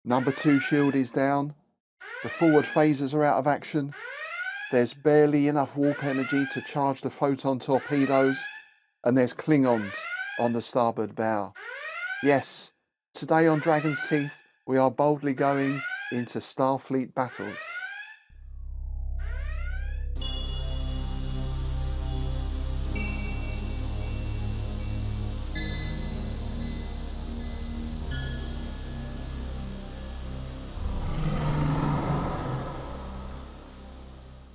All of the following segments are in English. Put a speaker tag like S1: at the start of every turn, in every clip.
S1: Number 2 shield is down. The forward phasers are out of action. There's barely enough warp energy to charge the photon torpedoes. And there's Klingons on the starboard bow. Yes, today on Dragon's Teeth, we are boldly going into Starfleet battles.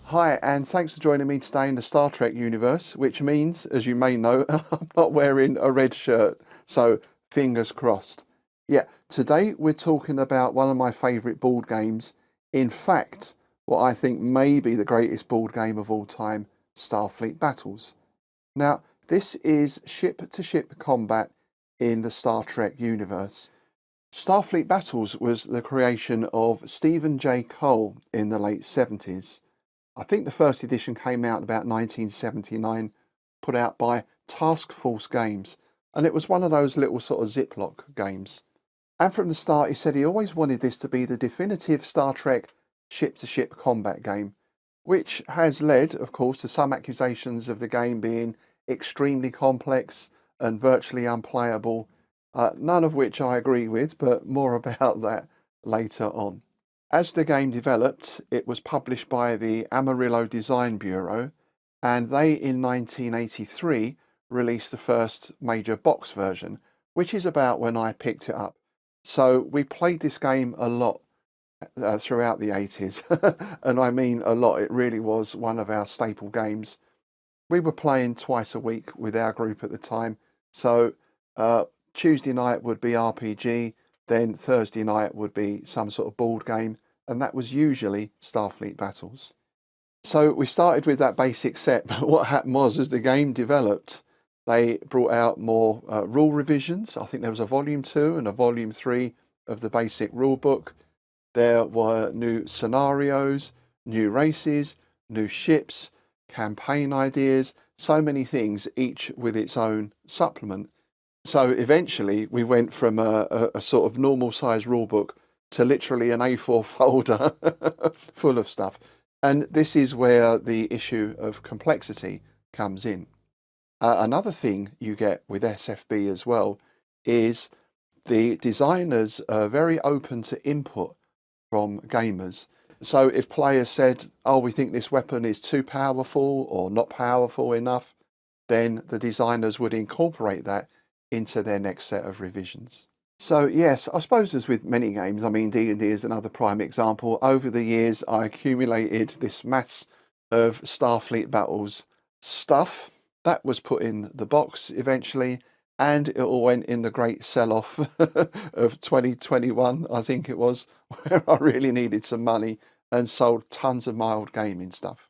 S1: Hi, and thanks for joining me today in the Star Trek universe, which means, as you may know, I'm not wearing a red shirt, so fingers crossed. Yeah, today we're talking about one of my favourite board games. In fact, what I think may be the greatest board game of all time, Starfleet Battles. Now, this is ship-to-ship combat in the Star Trek universe. Starfleet Battles was the creation of Stephen J. Cole in the late 70s. I think the first edition came out about 1979, put out by Task Force Games, and it was one of those little sort of Ziploc games. And from the start he said he always wanted this to be the definitive Star Trek ship-to-ship combat game, which has led, of course, to some accusations of the game being extremely complex and virtually unplayable, none of which I agree with, but more about that later on. As the game developed, it was published by the Amarillo Design Bureau, and they in 1983 released the first major box version, which is about when I picked it up. So we played this game a lot throughout the 80s, and I mean a lot. It really was one of our staple games. We were playing twice a week with our group at the time, so Tuesday night would be RPG, then Thursday night would be some sort of board game, and that was usually Starfleet Battles. So we started with that basic set, but what happened was, as the game developed, they brought out more rule revisions. I think there was a volume 2 and a volume 3 of the basic rule book. There were new scenarios, new races, new ships, campaign ideas, so many things, each with its own supplement. So eventually we went from a sort of normal size rule book to literally an A4 folder full of stuff. And this is where the issue of complexity comes in. Another thing you get with SFB as well is the designers are very open to input from gamers. So if players said, oh, we think this weapon is too powerful or not powerful enough, then the designers would incorporate that into their next set of revisions. So yes, I suppose as with many games, I mean D&D is another prime example. Over the years I accumulated this mass of Starfleet Battles stuff that was put in the box eventually, and it all went in the great sell-off of 2021, I think it was, where I really needed some money and sold tons of my old gaming stuff.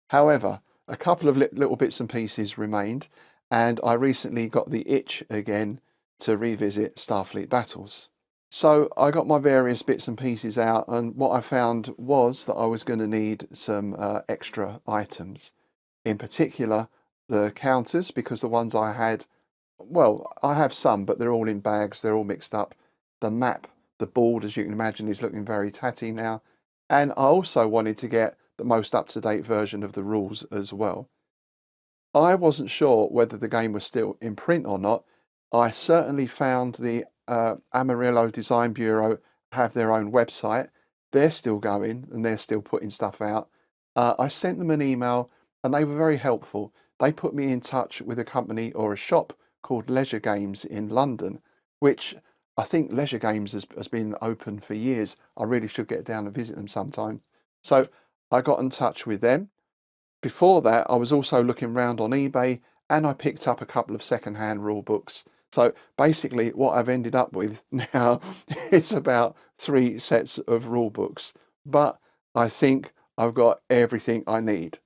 S1: However, a couple of little bits and pieces remained, and I recently got the itch again to revisit Starfleet Battles. So I got my various bits and pieces out, and what I found was that I was going to need some extra items. In particular, the counters, because the ones I had, well, I have some, but they're all in bags, they're all mixed up. The map, the board, as you can imagine, is looking very tatty now. And I also wanted to get the most up-to-date version of the rules as well. I wasn't sure whether the game was still in print or not. I certainly found the Amarillo Design Bureau have their own website. They're still going and they're still putting stuff out. I sent them an email and they were very helpful. They put me in touch with a company or a shop called Leisure Games in London, which I think Leisure Games has been open for years. I really should get down and visit them sometime. So I got in touch with them. Before that, I was also looking around on eBay, and I picked up a couple of second-hand rule books. So basically what I've ended up with now is about 3 sets of rule books, but I think I've got everything I need.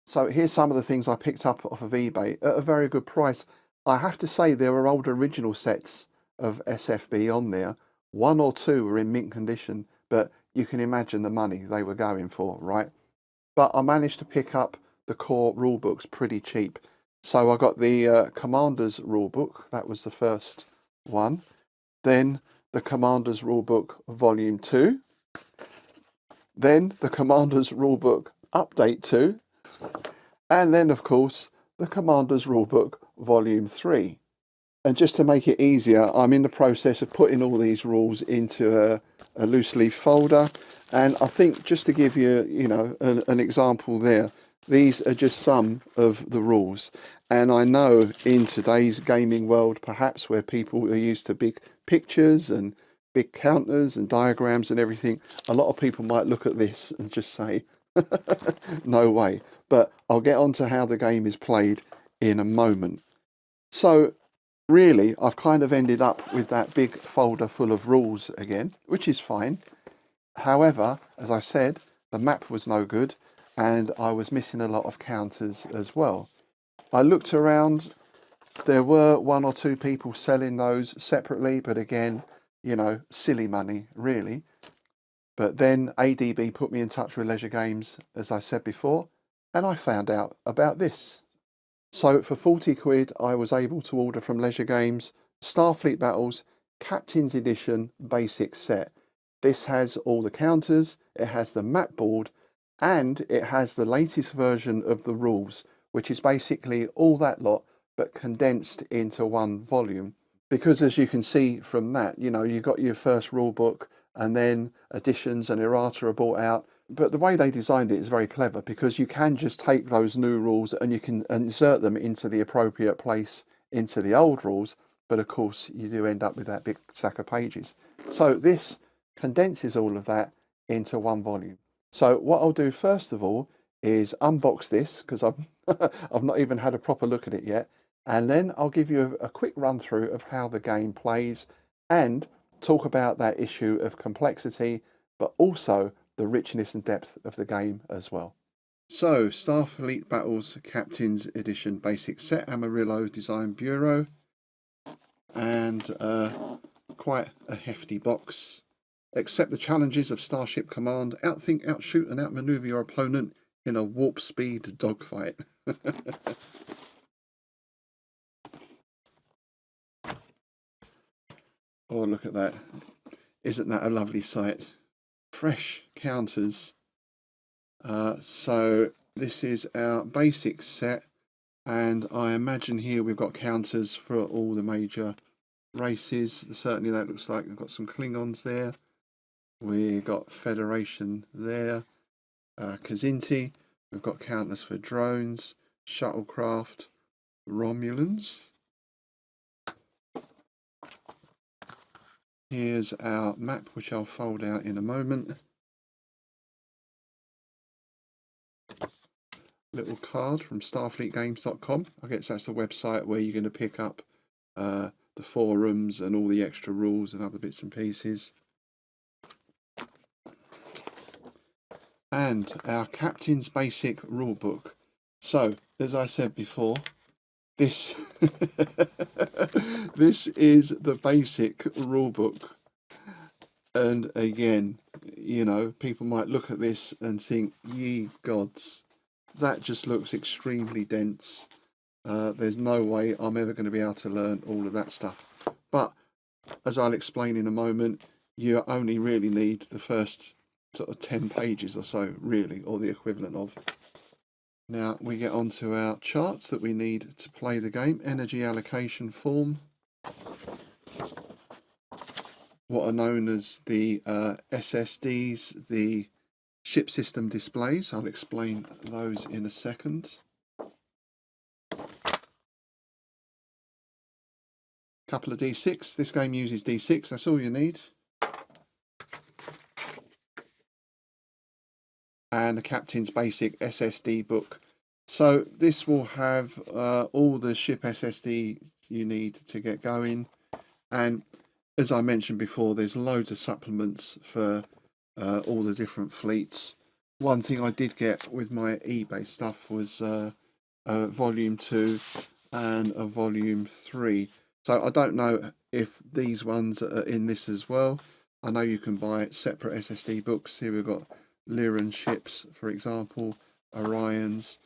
S1: So here's some of the things I picked up off of eBay at a very good price. I have to say there were old original sets of SFB on there. 1 or 2 were in mint condition, but you can imagine the money they were going for, right? But I managed to pick up the core rule books pretty cheap. So I got the Commander's rule book. That was the first one. Then the Commander's Rulebook Volume 2, then the Commander's Rulebook Update 2, and then of course the Commander's Rulebook Volume 3. And just to make it easier, I'm in the process of putting all these rules into a loose leaf folder. And I think just to give you, an example there, these are just some of the rules. And I know in today's gaming world, perhaps where people are used to big pictures and big counters and diagrams and everything, a lot of people might look at this and just say, no way. But I'll get on to how the game is played in a moment. So really, I've kind of ended up with that big folder full of rules again, which is fine. However, as I said, the map was no good and I was missing a lot of counters as well. I looked around, there were one or two people selling those separately, but again, silly money, really. But then ADB put me in touch with Leisure Games, as I said before, and I found out about this. So for 40 quid, I was able to order from Leisure Games Starfleet Battles Captain's Edition Basic Set. This has all the counters, it has the map board, and it has the latest version of the rules, which is basically all that lot, but condensed into one volume. Because as you can see from that, you've got your first rule book, and then additions and errata are brought out. But the way they designed it is very clever, because you can just take those new rules and you can insert them into the appropriate place into the old rules. But of course, you do end up with that big stack of pages. So this condenses all of that into one volume. So what I'll do first of all is unbox this, because I've I've not even had a proper look at it yet. And then I'll give you a quick run through of how the game plays and talk about that issue of complexity, but also the richness and depth of the game as well. So, Starfleet Battles Captain's Edition Basic Set, Amarillo Design Bureau, and quite a hefty box. Accept the challenges of Starship Command, outthink, outshoot and outmaneuver your opponent in a warp speed dogfight. Oh, look at that. Isn't that a lovely sight? Fresh counters. So this is our basic set, and I imagine here we've got counters for all the major races. Certainly that looks like we've got some Klingons there. We've got Federation there. Kazinti. We've got counters for drones, shuttlecraft, Romulans. Here's our map, which I'll fold out in a moment. Little card from starfleetgames.com. I guess that's the website where you're going to pick up the forums and all the extra rules and other bits and pieces. And our Captain's Basic Rulebook. So, as I said before, this this is the basic rulebook. And again, people might look at this and think, ye gods, that just looks extremely dense. There's no way I'm ever going to be able to learn all of that stuff. But as I'll explain in a moment, you only really need the first sort of 10 pages or so, really, or the equivalent of. Now we get on to our charts that we need to play the game. Energy allocation form, what are known as the SSDs, the ship system displays. I'll explain those in a second. Couple of D6. This game uses D6, that's all you need. And the Captain's Basic SSD book. So this will have all the ship SSDs you need to get going. And as I mentioned before, there's loads of supplements for all the different fleets. One thing I did get with my eBay stuff was a volume 2 and a volume 3. So I don't know if these ones are in this as well. I know you can buy separate SSD books. Here we've got Lyran ships, for example, Orions.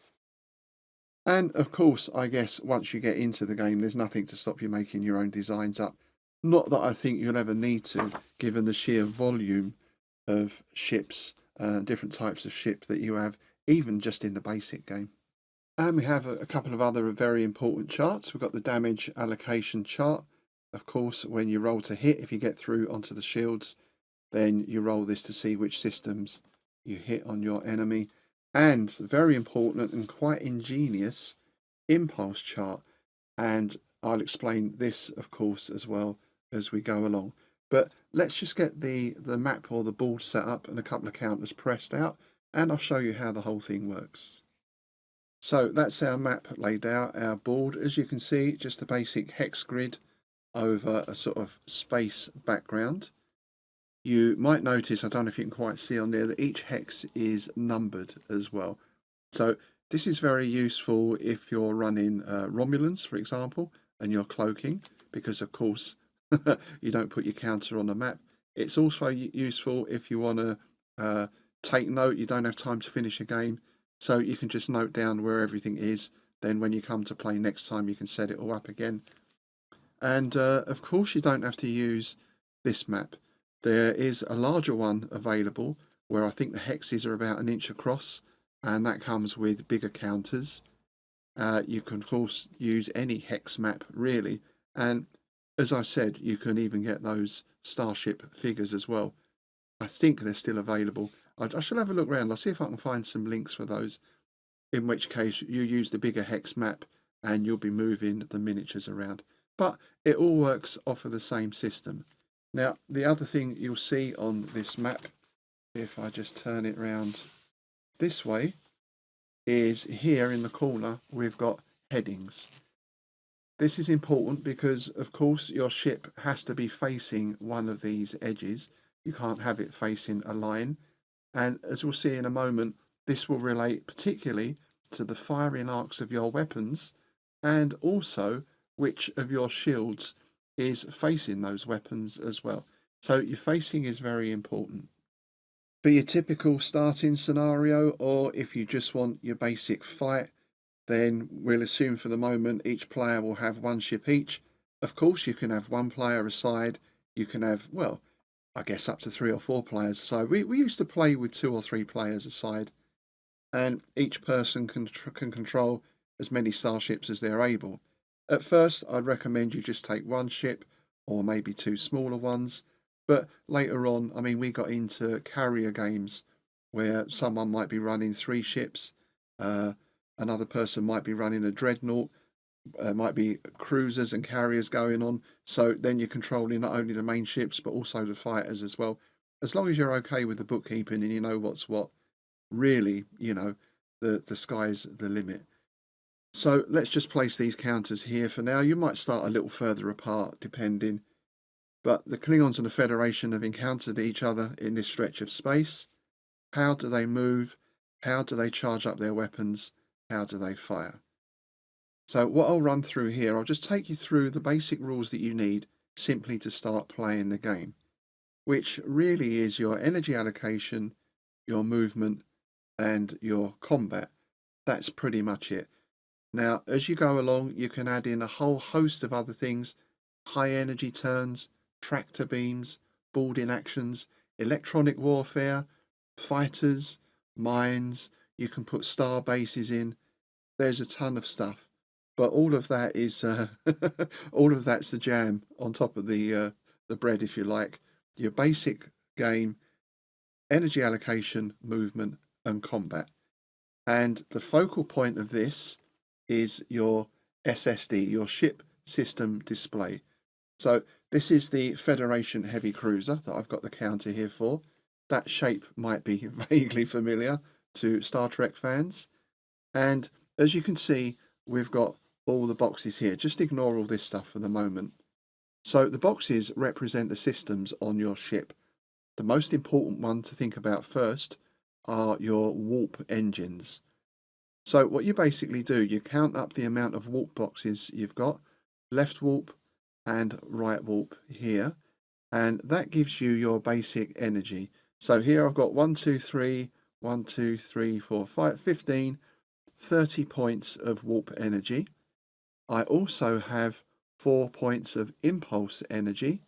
S1: And of course, I guess once you get into the game, there's nothing to stop you making your own designs up. Not that I think you'll ever need to, given the sheer volume of ships, different types of ship that you have, even just in the basic game. And we have a couple of other very important charts. We've got the damage allocation chart. Of course, when you roll to hit, if you get through onto the shields, then you roll this to see which systems you hit on your enemy. And very important and quite ingenious impulse chart. And I'll explain this, of course, as well as we go along. But let's just get the map or the board set up and a couple of counters pressed out, and I'll show you how the whole thing works. So that's our map laid out, our board. As you can see, just a basic hex grid over a sort of space background. You might notice, I don't know if you can quite see on there, that each hex is numbered as well. So this is very useful if you're running Romulans, for example, and you're cloaking, because of course you don't put your counter on the map. It's also useful if you want to take note, you don't have time to finish a game, so you can just note down where everything is. Then when you come to play next time, you can set it all up again. And of course, you don't have to use this map. There is a larger one available where I think the hexes are about 1 inch across, and that comes with bigger counters. You can of course use any hex map really, and as I said, you can even get those starship figures as well. I think they're still available. I shall have a look around. I'll see if I can find some links for those, in which case you use the bigger hex map and you'll be moving the miniatures around. But it all works off of the same system. Now, the other thing you'll see on this map, if I just turn it around this way, is here in the corner we've got headings. This is important because, of course, your ship has to be facing one of these edges. You can't have it facing a line. And as we'll see in a moment, this will relate particularly to the firing arcs of your weapons, and also which of your shields is facing those weapons as well. So your facing is very important. For your typical starting scenario, or if you just want your basic fight, then we'll assume for the moment each player will have 1 ship each. Of course, you can have 1 player aside. You can have, well, I guess up to 3 or 4 players aside. We used to play with 2 or 3 players aside, and each person can control as many starships as they're able. At first, I'd recommend you just take 1 ship, or maybe 2 smaller ones. But later on, I mean, we got into carrier games where someone might be running 3 ships, another person might be running a dreadnought, might be cruisers and carriers going on. So then you're controlling not only the main ships, but also the fighters as well. As long as you're okay with the bookkeeping and you know what's what, really, you know, the sky's the limit. So let's just place these counters here for now. You might start a little further apart, depending. But the Klingons and the Federation have encountered each other in this stretch of space. How do they move? How do they charge up their weapons? How do they fire? So what I'll run through here, I'll just take you through the basic rules that you need simply to start playing the game, which really is your energy allocation, your movement, and your combat. That's pretty much it. Now, as you go along, you can add in a whole host of other things: high energy turns, tractor beams, boarding actions, electronic warfare, fighters, mines. You can put star bases in. There's a ton of stuff, but all of that is all of that's the jam on top of the bread, if you like. Your basic game: energy allocation, movement, and combat. And the focal point of this is your SSD, your ship system display. So this is the Federation heavy cruiser that I've got the counter here for. That shape might be vaguely familiar to Star Trek fans. And as you can see, we've got all the boxes here. Just ignore all this stuff for the moment. So the boxes represent the systems on your ship. The most important one to think about first are your warp engines. So what you basically do, you count up the amount of warp boxes you've got, left warp and right warp here, and that gives you your basic energy. So here I've got 1, 2, 3, 1, 2, 3, 4, 5, 15, 30 points of warp energy. I also have 4 points of impulse energy,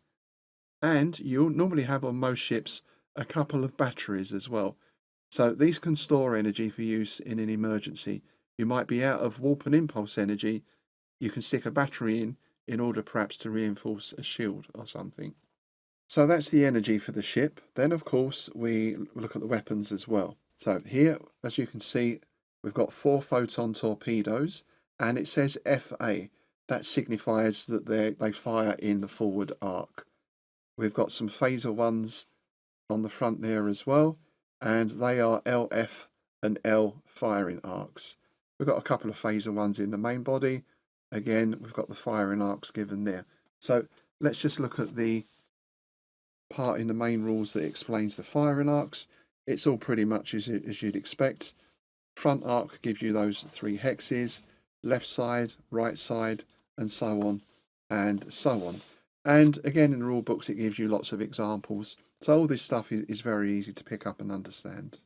S1: and you'll normally have on most ships a couple of batteries as well. So these can store energy for use in an emergency. You might be out of warp and impulse energy. You can stick a battery in order perhaps to reinforce a shield or something. So that's the energy for the ship. Then, of course, we look at the weapons as well. So here, as you can see, we've got 4 photon torpedoes, and it says FA. That signifies that they fire in the forward arc. We've got some phaser ones on the front there as well, and they are LF and L firing arcs. We've got a couple of phaser ones in the main body. Again, we've got the firing arcs given there. So let's just look at the part in the main rules that explains the firing arcs. It's all pretty much as you'd expect. Front arc gives you those 3 hexes, left side, right side, and so on and so on. And again, in the rule books, it gives you lots of examples. So all this stuff is very easy to pick up and understand.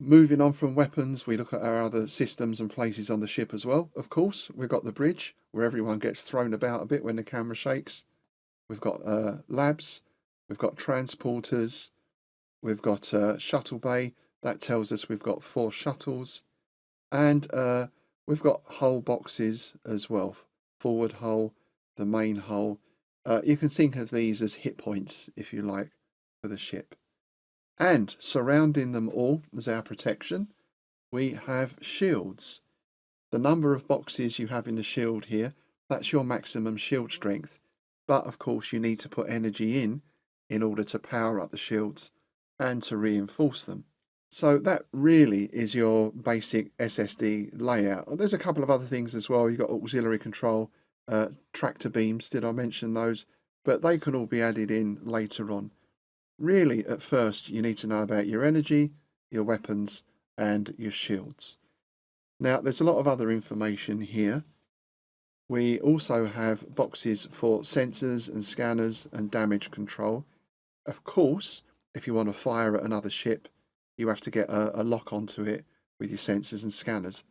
S1: Moving on from weapons, we look at our other systems and places on the ship as well. Of course, we've got the bridge, where everyone gets thrown about a bit when the camera shakes. We've got labs, we've got transporters, we've got shuttle bay. That tells us we've got 4 shuttles. And we've got hull boxes as well. Forward hull, the main hull. You can think of these as hit points, if you like, for the ship. And surrounding them all as our protection, we have shields. The number of boxes you have in the shield here, that's your maximum shield strength. But of course, you need to put energy in order to power up the shields and to reinforce them. So that really is your basic SSD layout. There's a couple of other things as well. You've got auxiliary control, tractor beams, did I mention those? But they can all be added in later on. Really, at first, you need to know about your energy, your weapons, and your shields. Now, there's a lot of other information here. We also have boxes for sensors and scanners and damage control. Of course, if you want to fire at another ship, you have to get a lock onto it with your sensors and scanners.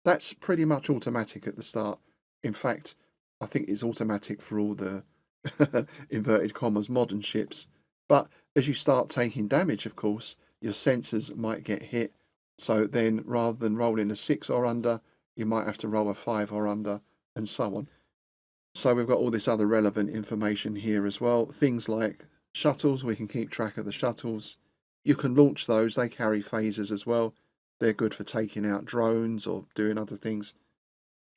S1: That's pretty much automatic at the start. In fact, I think it's automatic for all the inverted commas modern ships. But as you start taking damage, of course, your sensors might get hit. So then rather than rolling a 6 or under, you might have to roll a 5 or under, and so on. So we've got all this other relevant information here as well. Things like shuttles, we can keep track of the shuttles. You can launch those, they carry phasers as well. They're good for taking out drones or doing other things.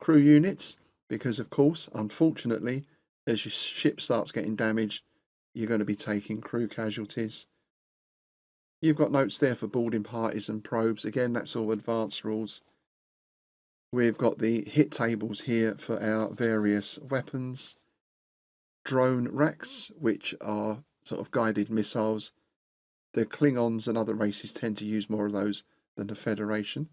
S1: Crew units, because of course, unfortunately, as your ship starts getting damaged, you're going to be taking crew casualties. You've got notes there for boarding parties and probes. Again, that's all advanced rules. We've got the hit tables here for our various weapons. Drone racks, which are sort of guided missiles. The Klingons and other races tend to use more of those than the Federation.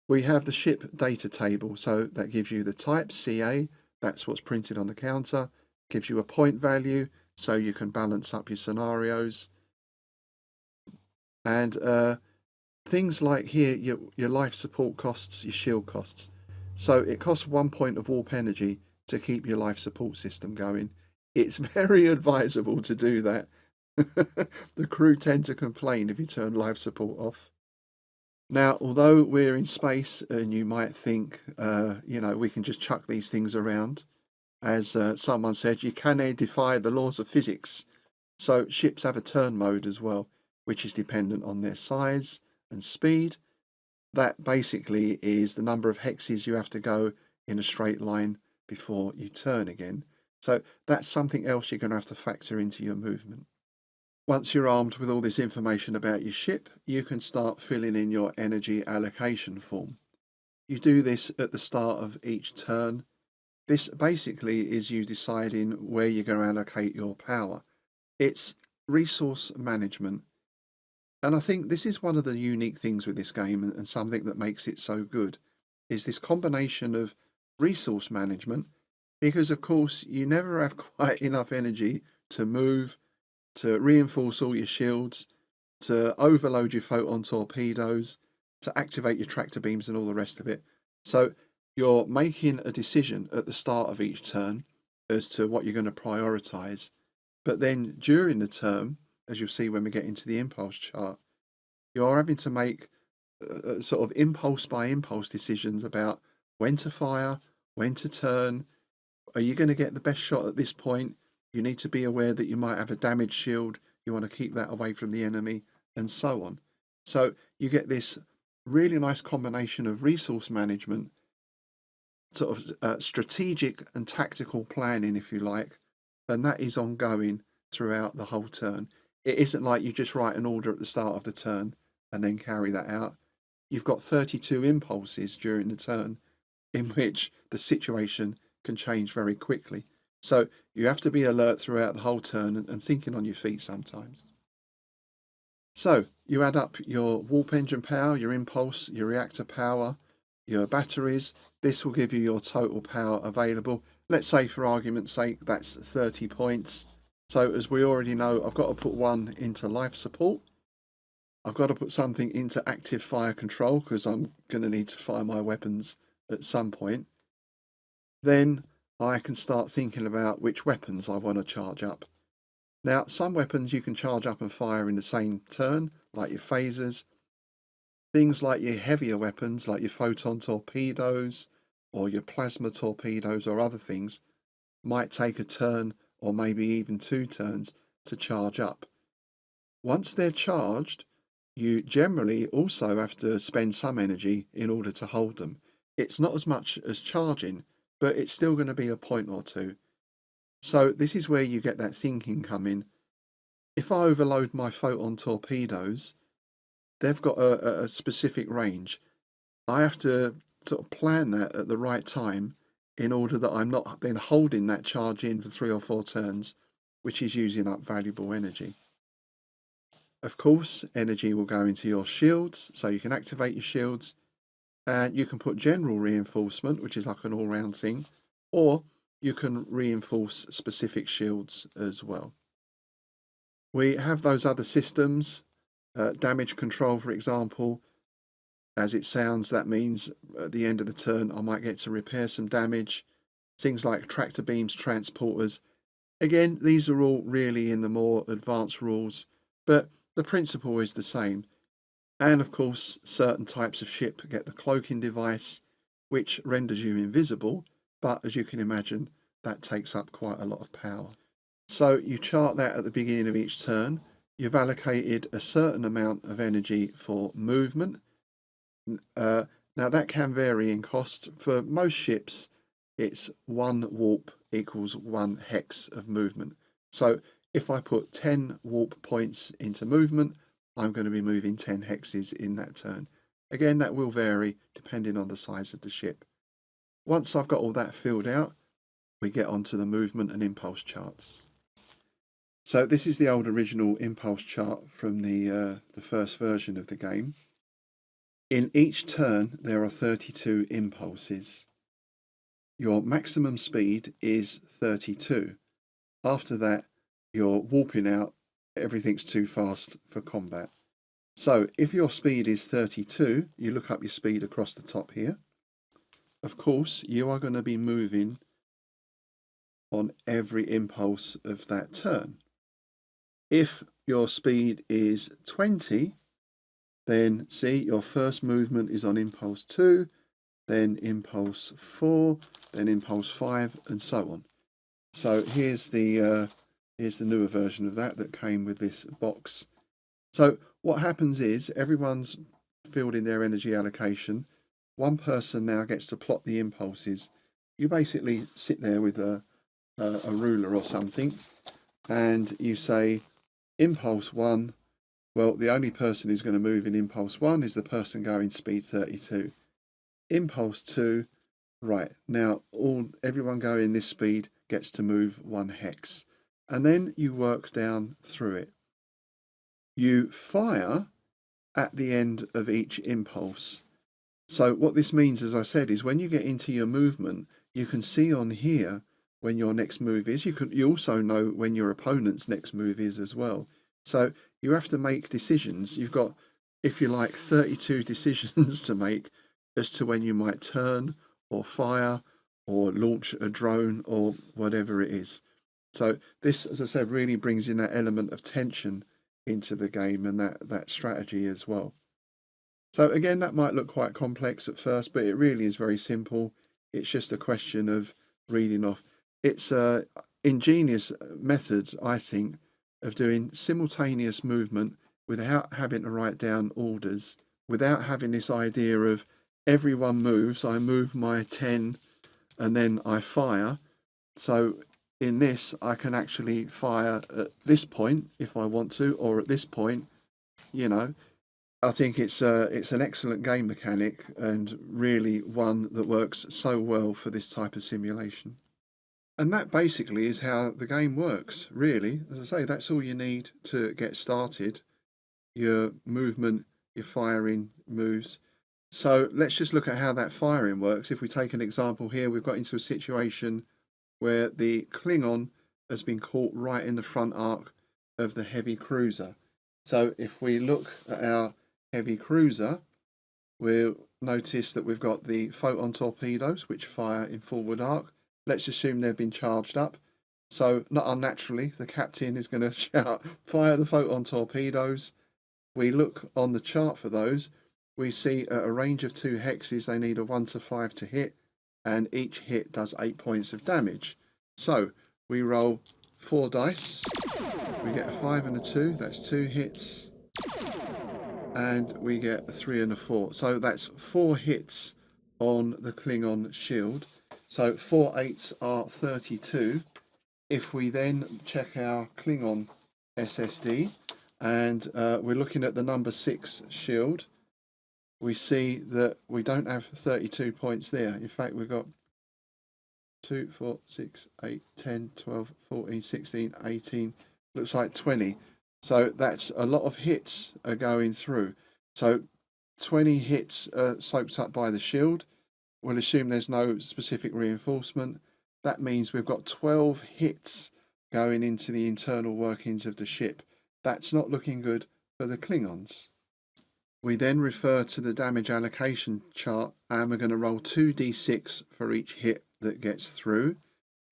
S1: We have the ship data table, so that gives you the type, CA, that's what's printed on the counter. Gives you a point value, so you can balance up your scenarios. And things like here, your life support costs, your shield costs. So it costs 1 point of warp energy to keep your life support system going. It's very advisable to do that. The crew tend to complain if you turn life support off. Now, although we're in space and you might think, we can just chuck these things around, as someone said, you can defy the laws of physics. So ships have a turn mode as well, which is dependent on their size and speed. That basically is the number of hexes you have to go in a straight line before you turn again. So that's something else you're going to have to factor into your movement. Once you're armed with all this information about your ship, you can start filling in your energy allocation form. You do this at the start of each turn. This basically is you deciding where you're going to allocate your power. It's resource management. And I think this is one of the unique things with this game, and something that makes it so good, is this combination of resource management, because of course you never have quite enough energy to move, to reinforce all your shields, to overload your photon torpedoes, to activate your tractor beams and all the rest of it. So You're making a decision at the start of each turn as to what you're going to prioritize. But then during the turn, as you'll see when we get into the impulse chart, you're having to make sort of impulse by impulse decisions about when to fire, when to turn. Are you going to get the best shot at this point? You need to be aware that you might have a damage shield. You want to keep that away from the enemy, and so on. So you get this really nice combination of resource management, sort of strategic and tactical planning, if you like, and that is ongoing throughout the whole turn. It isn't like you just write an order at the start of the turn and then carry that out. You've got 32 impulses during the turn in which the situation can change very quickly. So you have to be alert throughout the whole turn and thinking on your feet sometimes. So you add up your warp engine power, your impulse, your reactor power, your batteries. This will give you your total power available. Let's say for argument's sake that's 30 points. So as we already know, I've got to put one into life support. I've got to put something into active fire control because I'm going to need to fire my weapons at some point. Then I can start thinking about which weapons I want to charge up. Now, some weapons you can charge up and fire in the same turn, like your phasers. Things like your heavier weapons, like your photon torpedoes or your plasma torpedoes or other things, might take a turn or maybe even 2 turns to charge up. Once they're charged, you generally also have to spend some energy in order to hold them. It's not as much as charging, but it's still going to be a point or two. So this is where you get that thinking come in. If I overload my photon torpedoes, they've got a specific range. I have to sort of plan that at the right time in order that I'm not then holding that charge in for 3 or 4 turns, which is using up valuable energy. Of course, energy will go into your shields, so you can activate your shields, and you can put general reinforcement, which is like an all-round thing, or you can reinforce specific shields as well. We have those other systems, damage control, for example. As it sounds, that means at the end of the turn I might get to repair some damage. Things like tractor beams, transporters. Again, these are all really in the more advanced rules, but the principle is the same. And of course, certain types of ship get the cloaking device, which renders you invisible, but as you can imagine, that takes up quite a lot of power. So you chart that at the beginning of each turn. You've allocated a certain amount of energy for movement. Now that can vary in cost. For most ships, it's 1 warp equals 1 hex of movement. So if I put 10 warp points into movement, I'm going to be moving 10 hexes in that turn. Again, that will vary depending on the size of the ship. Once I've got all that filled out, we get onto the movement and impulse charts. So this is the old original impulse chart from the first version of the game. In each turn, there are 32 impulses. Your maximum speed is 32. After that, you're warping out. Everything's too fast for combat. So if your speed is 32, you look up your speed across the top here. Of course, you are going to be moving on every impulse of that turn. If your speed is 20, then see your first movement is on impulse 2, then impulse 4, then impulse 5, and so on. So here's the newer version of that came with this box. So what happens is everyone's filled in their energy allocation. One person now gets to plot the impulses. You basically sit there with a ruler or something, and you say impulse 1. Well, the only person who's going to move in impulse 1 is the person going speed 32. Impulse 2, right, now everyone going this speed gets to move 1 hex. And then you work down through it. You fire at the end of each impulse. So what this means, as I said, is when you get into your movement, you can see on here when your next move is. You also know when your opponent's next move is as well. So you have to make decisions. You've got, if you like, 32 decisions to make as to when you might turn or fire or launch a drone or whatever it is. So this, as I said, really brings in that element of tension into the game and that strategy as well. So again, that might look quite complex at first, but it really is very simple. It's just a question of reading off. It's a ingenious method, I think, of doing simultaneous movement without having to write down orders, without having this idea of everyone moves, I move my 10 and then I fire. So in this, I can actually fire at this point if I want to, or at this point, you know. I think it's an excellent game mechanic and really one that works so well for this type of simulation. And that basically is how the game works, really. As I say, that's all you need to get started. Your movement, your firing moves. So let's just look at how that firing works. If we take an example here, we've got into a situation where the Klingon has been caught right in the front arc of the heavy cruiser. So if we look at our heavy cruiser, we'll notice that we've got the photon torpedoes which fire in forward arc. Let's assume they've been charged up. So not unnaturally, the captain is going to shout, fire the photon torpedoes. We look on the chart for those. We see at a range of 2 hexes, they need a 1 to 5 to hit, and each hit does 8 points of damage. So we roll 4 dice. We get a 5 and a 2. That's 2 hits. And we get a 3 and a 4. So that's 4 hits on the Klingon shield. So 4 8s are 32. If we then check our Klingon SSD and we're looking at the number 6 shield, we see that we don't have 32 points there. In fact, we've got 2, 4, 6, 8, 10, 12, 14, 16, 18, looks like 20. So that's a lot of hits are going through. So 20 hits are soaked up by the shield. We'll assume there's no specific reinforcement. That means we've got 12 hits going into the internal workings of the ship. That's not looking good for the Klingons. We then refer to the damage allocation chart and we're going to roll 2d6 for each hit that gets through,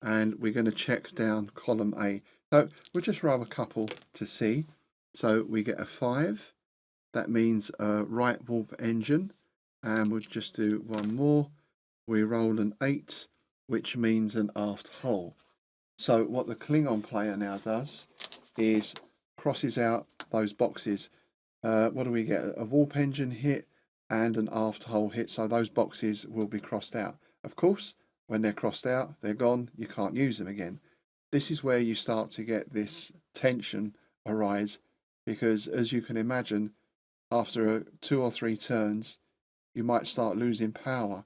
S1: and we're going to check down column A. So we'll just roll a couple to see. So we get a 5. That means a right warp engine, and we'll just do one more. We roll an 8, which means an aft hull. So what the Klingon player now does is crosses out those boxes. What do we get? A warp engine hit and an aft hull hit. So those boxes will be crossed out. Of course, when they're crossed out, they're gone. You can't use them again. This is where you start to get this tension arise, because as you can imagine, after 2 or 3 turns, you might start losing power.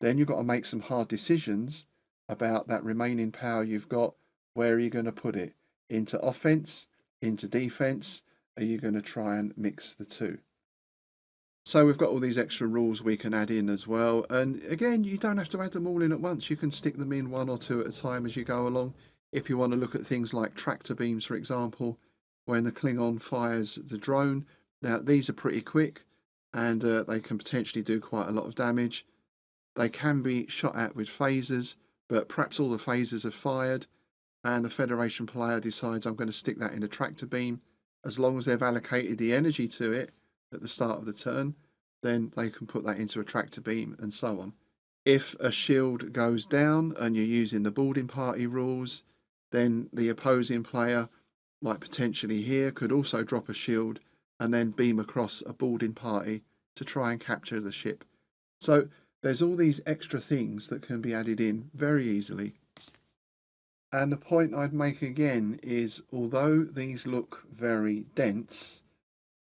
S1: Then you've got to make some hard decisions about that remaining power you've got. Where are you going to put it? Into offense? Into defense? Are you going to try and mix the two? So we've got all these extra rules we can add in as well. And again, you don't have to add them all in at once. You can stick them in 1 or 2 at a time as you go along. If you want to look at things like tractor beams, for example, when the Klingon fires the drone. Now, these are pretty quick and they can potentially do quite a lot of damage. They can be shot at with phasers, but perhaps all the phasers are fired and the Federation player decides I'm going to stick that in a tractor beam. As long as they've allocated the energy to it at the start of the turn, then they can put that into a tractor beam and so on. If a shield goes down and you're using the boarding party rules, then the opposing player, like potentially here, could also drop a shield and then beam across a boarding party to try and capture the ship. So there's all these extra things that can be added in very easily. And the point I'd make again is, although these look very dense,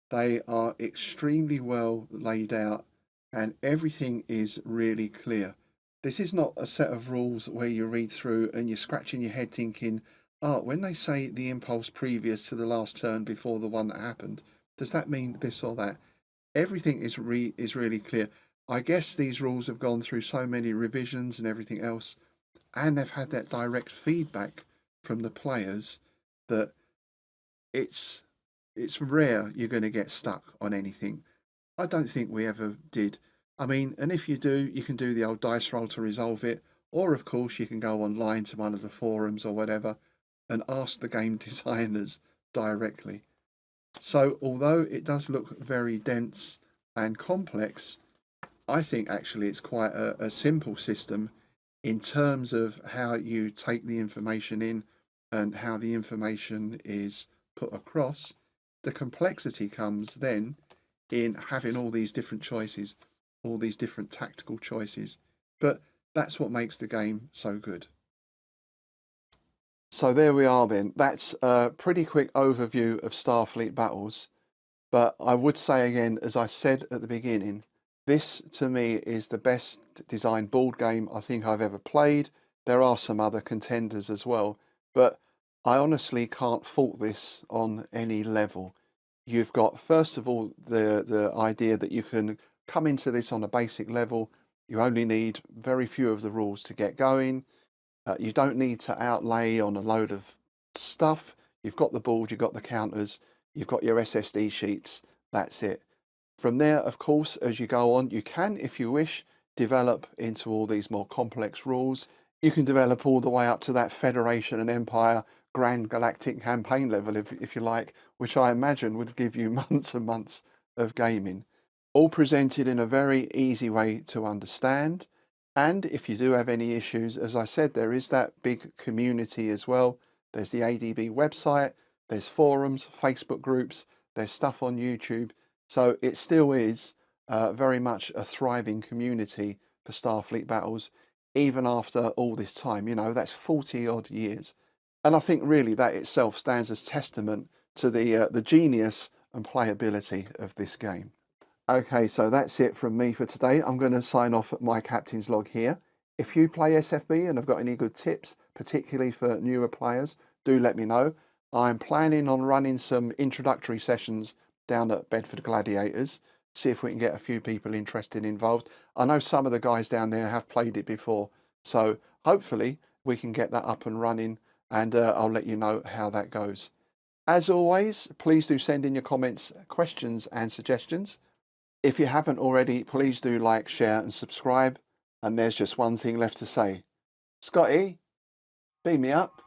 S1: they are extremely well laid out and everything is really clear. This is not a set of rules where you read through and you're scratching your head thinking, oh, when they say the impulse previous to the last turn before the one that happened, does that mean this or that? Everything is really clear. I guess these rules have gone through so many revisions and everything else, and they've had that direct feedback from the players that it's rare you're going to get stuck on anything. I don't think we ever did. I mean, and if you do, you can do the old dice roll to resolve it, or of course you can go online to one of the forums or whatever and ask the game designers directly. So although it does look very dense and complex, I think actually it's quite a simple system in terms of how you take the information in and how the information is put across. The complexity comes then in having all these different choices, all these different tactical choices. But that's what makes the game so good. So there we are then. That's a pretty quick overview of Starfleet battles. But I would say again, as I said at the beginning, this to me is the best designed board game I think I've ever played. There are some other contenders as well, but I honestly can't fault this on any level. You've got, first of all, the idea that you can come into this on a basic level. You only need very few of the rules to get going. You don't need to outlay on a load of stuff. You've got the board, you've got the counters, you've got your SSD sheets. That's it. From there, of course, as you go on, you can, if you wish, develop into all these more complex rules. You can develop all the way up to that Federation and Empire Grand Galactic campaign level, if you like, which I imagine would give you months and months of gaming. All presented in a very easy way to understand. And if you do have any issues, as I said, there is that big community as well. There's the ADB website, there's forums, Facebook groups, there's stuff on YouTube. So it still is very much a thriving community for Starfleet battles, even after all this time. You know, that's 40 odd years. And I think really that itself stands as testament to the genius and playability of this game. Okay, so that's it from me for today. I'm going to sign off at my captain's log here. If you play SFB and have got any good tips, particularly for newer players, do let me know. I'm planning on running some introductory sessions down at Bedford Gladiators, see if we can get a few people interested involved. I know some of the guys down there have played it before, so hopefully we can get that up and running, and I'll let you know how that goes. As always, please do send in your comments, questions and suggestions. If you haven't already, please do like, share and subscribe. And there's just one thing left to say. Scotty, beam me up.